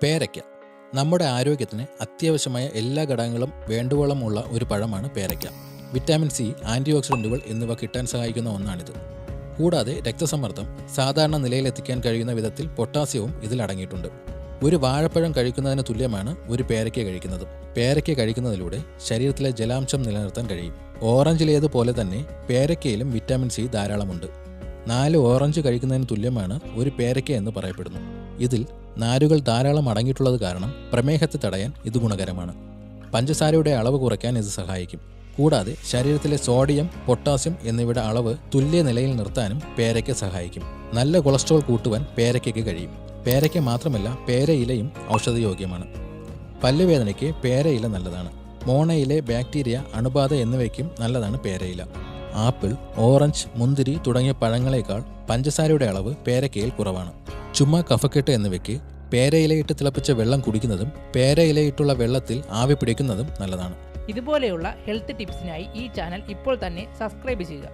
പേരയ്ക്ക നമ്മുടെ ആരോഗ്യത്തിന് അത്യാവശ്യമായ എല്ലാ ഘടകങ്ങളും വേണ്ടുവോളം ഉള്ള ഒരു പഴമാണ് പേരയ്ക്ക. വിറ്റാമിൻ സി, ആൻറ്റി ഓക്സിഡൻറ്റുകൾ എന്നിവ കിട്ടാൻ സഹായിക്കുന്ന ഒന്നാണിത്. കൂടാതെ രക്തസമ്മർദ്ദം സാധാരണ നിലയിലെത്തിക്കാൻ കഴിയുന്ന വിധത്തിൽ പൊട്ടാസ്യവും ഇതിൽ അടങ്ങിയിട്ടുണ്ട്. ഒരു വാഴപ്പഴം കഴിക്കുന്നതിന് തുല്യമാണ് ഒരു പേരയ്ക്ക കഴിക്കുന്നത്. പേരയ്ക്ക കഴിക്കുന്നതിലൂടെ ശരീരത്തിലെ ജലാംശം നിലനിർത്താൻ കഴിയും. ഓറഞ്ചിലേതുപോലെ തന്നെ പേരയ്ക്കയിലും വിറ്റാമിൻ സി ധാരാളമുണ്ട്. 4 ഓറഞ്ച് കഴിക്കുന്നതിന് തുല്യമാണ് ഒരു പേരയ്ക്ക എന്ന് പറയപ്പെടുന്നു. ഇതിൽ നാരുകൾ ധാരാളം അടങ്ങിയിട്ടുള്ളത് കാരണം പ്രമേഹത്തെ തടയാൻ ഇത് ഗുണകരമാണ്. പഞ്ചസാരയുടെ അളവ് കുറയ്ക്കാൻ ഇത് സഹായിക്കും. കൂടാതെ ശരീരത്തിലെ സോഡിയം, പൊട്ടാസ്യം എന്നിവയുടെ അളവ് തുല്യ നിലയിൽ നിർത്താനും പേരയ്ക്ക സഹായിക്കും. നല്ല കൊളസ്ട്രോൾ കൂട്ടുവാൻ പേരയ്ക്കയ്ക്ക് കഴിയും. പേരയ്ക്ക മാത്രമല്ല, പേരയിലയും ഔഷധയോഗ്യമാണ്. പല്ലുവേദനയ്ക്ക് പേരയില നല്ലതാണ്. മോണയിലെ ബാക്ടീരിയ, അണുബാധ എന്നിവയ്ക്കും നല്ലതാണ് പേരയില. ആപ്പിൾ, ഓറഞ്ച്, മുന്തിരി തുടങ്ങിയ പഴങ്ങളേക്കാൾ പഞ്ചസാരയുടെ അളവ് പേരയ്ക്കയിൽ കുറവാണ്. ചുമ, കഫക്കെട്ട് എന്നിവയ്ക്ക് പേരയിലയിട്ട് തിളപ്പിച്ച വെള്ളം കുടിക്കുന്നതും പേരയിലയിട്ടുള്ള വെള്ളത്തിൽ ആവി പിടിക്കുന്നതും നല്ലതാണ്. ഇതുപോലെയുള്ള ഹെൽത്ത് ടിപ്സിനായി ഈ ചാനൽ ഇപ്പോൾ തന്നെ സബ്സ്ക്രൈബ് ചെയ്യുക.